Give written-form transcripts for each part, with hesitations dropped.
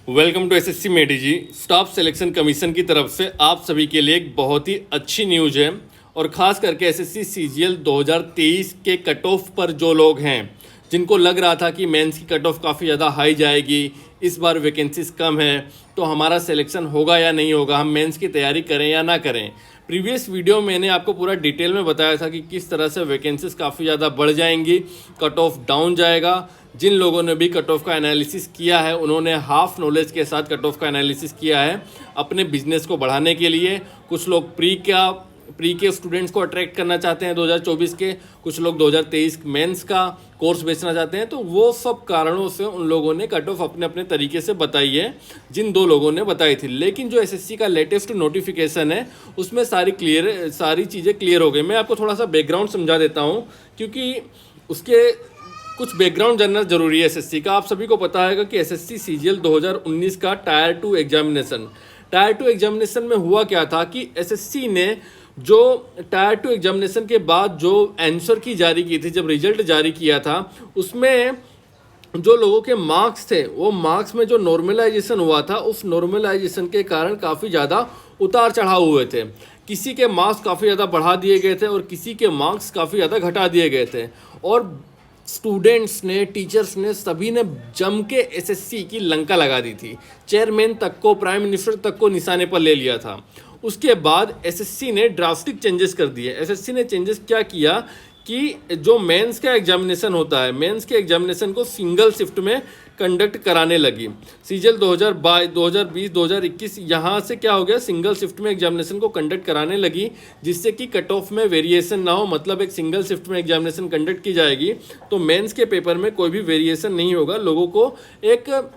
Welcome to SSC made easy. Staff selection commission की तरफ से आप सभी के लिए एक बहुत ही अच्छी न्यूज़ है और ख़ास करके एसएससी सीजीएल 2023 के कट ऑफ पर जो लोग हैं जिनको लग रहा था कि मेंस की कट ऑफ काफ़ी ज़्यादा हाई जाएगी, इस बार वैकेंसीज कम है तो हमारा सिलेक्शन होगा या नहीं होगा, हम मेंस की तैयारी करें या ना करें। प्रीवियस वीडियो मैंने आपको पूरा डिटेल में बताया था कि किस तरह से वैकेंसीज काफ़ी ज़्यादा बढ़ जाएंगी, कट ऑफ डाउन जाएगा। जिन लोगों ने भी कट ऑफ का एनालिसिस किया है उन्होंने हाफ नॉलेज के साथ कट ऑफ का एनालिसिस किया है अपने बिजनेस को बढ़ाने के लिए। कुछ लोग प्री के स्टूडेंट्स को अट्रैक्ट करना चाहते हैं 2024 के, कुछ लोग 2023 मेंस का कोर्स बेचना चाहते हैं, तो वो सब कारणों से उन लोगों ने कट ऑफ अपने अपने तरीके से बताई है जिन दो लोगों ने बताई थी। लेकिन जो एसएससी का लेटेस्ट नोटिफिकेशन है उसमें सारी चीज़ें क्लियर हो गई। मैं आपको थोड़ा सा बैकग्राउंड समझा देता हूँ क्योंकि उसके कुछ बैकग्राउंड जानना जरूरी है एसएससी का। आप सभी को पता है कि एसएससी सीजीएल 2019 का टायर 2 एग्जामिनेशन में हुआ क्या था कि एसएससी ने जो टायर 2 एग्जामिनेशन के बाद जो आंसर की जारी की थी, जब रिजल्ट जारी किया था, उसमें जो लोगों के मार्क्स थे वो मार्क्स में जो नॉर्मलाइजेशन हुआ था उस नॉर्मलाइजेशन के कारण काफ़ी ज़्यादा उतार चढ़ाव हुए थे। किसी के मार्क्स काफ़ी ज़्यादा बढ़ा दिए गए थे और किसी के मार्क्स काफ़ी ज़्यादा घटा दिए गए थे और स्टूडेंट्स ने, टीचर्स ने, सभी ने जम के एसएससी की लंका लगा दी थी। चेयरमैन तक को, प्राइम मिनिस्टर तक को निशाने पर ले लिया था। उसके बाद एसएससी ने ड्रास्टिक चेंजेस कर दिए। एसएससी ने चेंजेस क्या किया कि जो मेंस का एग्जामिनेशन होता है, मेंस के एग्जामिनेशन को सिंगल शिफ्ट में कंडक्ट कराने लगी। सीजीएल 2022, 2020, 2021 यहाँ से क्या हो गया, सिंगल शिफ्ट में एग्जामिनेशन को कंडक्ट कराने लगी, जिससे कि कट ऑफ में वेरिएशन ना हो। मतलब एक सिंगल शिफ्ट में एग्जामिनेशन कंडक्ट की जाएगी तो मेंस के पेपर में कोई भी वेरिएशन नहीं होगा, लोगों को एक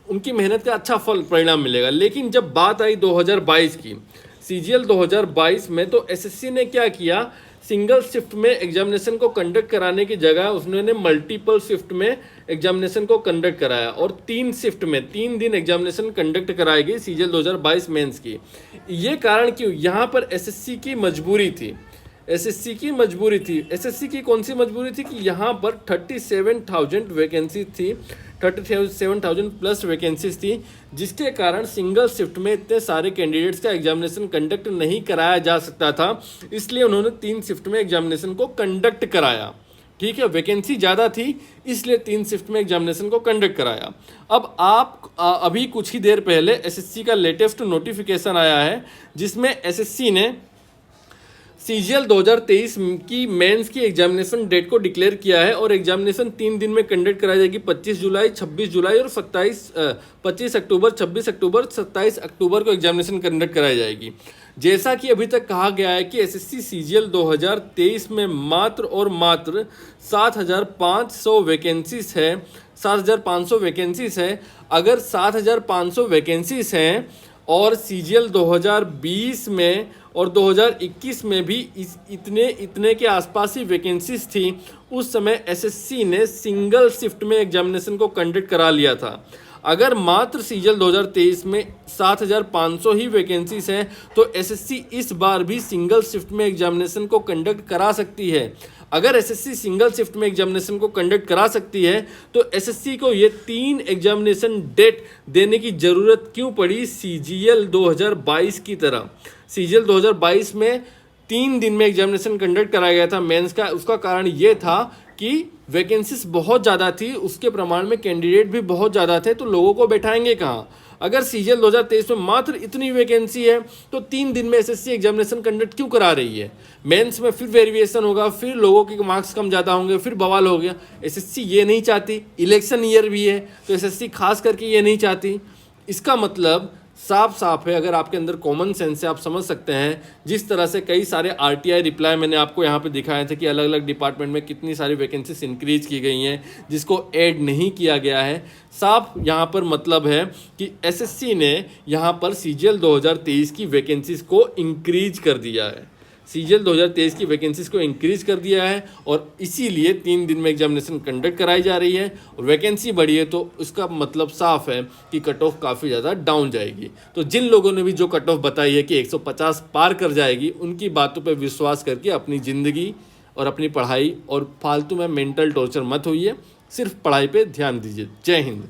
उनकी मेहनत का अच्छा फल परिणाम मिलेगा। लेकिन जब बात आई 2022 की, सीजीएल 2022 में, तो एसएससी ने क्या किया, सिंगल शिफ्ट में एग्जामिनेशन को कंडक्ट कराने की जगह उसने मल्टीपल शिफ्ट में एग्जामिनेशन को कंडक्ट कराया और 3 शिफ्ट में 3 दिन एग्जामिनेशन कंडक्ट कराएगी सीजीएल 2022 मेंस की। ये कारण क्यों, यहाँ पर एसएससी की मजबूरी थी। एसएससी की कौन सी मजबूरी थी कि यहाँ पर 37,000 वैकेंसी थी, 37,000 प्लस वैकेंसीज थी, जिसके कारण सिंगल शिफ्ट में इतने सारे कैंडिडेट्स का एग्जामिनेशन कंडक्ट नहीं कराया जा सकता था। इसलिए उन्होंने 3 शिफ्ट में एग्जामिनेशन को कंडक्ट कराया। ठीक है, वैकेंसी ज़्यादा थी इसलिए 3 शिफ्ट में एग्जामिनेशन को कंडक्ट कराया। अब अभी कुछ ही देर पहले एसएससी का लेटेस्ट नोटिफिकेशन आया है जिसमें एसएससी ने सीजीएल 2023 की मेंस की एग्जामिनेशन डेट को डिक्लेयर किया है और एग्जामिनेशन 3 दिन में कंडक्ट कराई जाएगी, 25 जुलाई, 26 जुलाई और 25 अक्टूबर, 26 अक्टूबर, 27 अक्टूबर को एग्जामिनेशन कंडक्ट कराई जाएगी। जैसा कि अभी तक कहा गया है कि एसएससी सीजीएल 2023 में मात्र और मात्र 7,500 वैकेंसीज है, 7,500 वैकेंसीज है। अगर 7,500 वैकेंसीज हैं और सीजीएल 2020 में और 2021 में भी इतने के आसपास ही वैकेंसीज थी, उस समय एसएससी ने सिंगल शिफ्ट में एग्जामिनेशन को कंडक्ट करा लिया था। अगर मात्र सीजीएल 2023 में 7,500 ही वैकेंसीज हैं तो एसएससी इस बार भी सिंगल शिफ्ट में एग्जामिनेशन को कंडक्ट करा सकती है। अगर एसएससी सिंगल शिफ्ट में एग्जामिनेशन को कंडक्ट करा सकती है तो एसएससी को ये 3 एग्जामिनेशन डेट देने की ज़रूरत क्यों पड़ी सीजीएल 2022 की तरह। सीजीएल 2022 में 3 दिन में एग्जामिनेशन कंडक्ट कराया गया था मेंस का। उसका कारण ये था कि वैकेंसीज बहुत ज़्यादा थी, उसके प्रमाण में कैंडिडेट भी बहुत ज़्यादा थे, तो लोगों को बैठाएंगे कहाँ। अगर सीजीएल 2023 में मात्र इतनी वैकेंसी है तो 3 दिन में एसएससी एग्जामिनेशन कंडक्ट क्यों करा रही है। मेंस में फिर वेरिएशन होगा, फिर लोगों के मार्क्स कम ज़्यादा होंगे, फिर बवाल हो गया। एसएससी ये नहीं चाहती, इलेक्शन ईयर भी है तो एसएससी खास करके ये नहीं चाहती। इसका मतलब साफ है, अगर आपके अंदर कॉमन सेंस है आप समझ सकते हैं। जिस तरह से कई सारे आरटीआई रिप्लाई मैंने आपको यहाँ पे दिखाए थे कि अलग अलग डिपार्टमेंट में कितनी सारी वैकेंसीज इंक्रीज की गई हैं जिसको ऐड नहीं किया गया है। साफ यहाँ पर मतलब है कि एसएससी ने यहाँ पर सीजीएल 2023 की वैकेंसीज को इंक्रीज कर दिया है, सीजीएल 2023 की वैकेंसीज को इंक्रीज कर दिया है और इसीलिए 3 दिन में एग्जामिनेशन कंडक्ट कराई जा रही है और वैकेंसी बढ़ी है तो उसका मतलब साफ है कि कट ऑफ काफ़ी ज़्यादा डाउन जाएगी। तो जिन लोगों ने भी जो कट ऑफ बताई है कि 150 पार कर जाएगी, उनकी बातों पर विश्वास करके अपनी ज़िंदगी और अपनी पढ़ाई और फालतू में मेंटल टॉर्चर मत होइए, सिर्फ पढ़ाई पर ध्यान दीजिए। जय हिंद।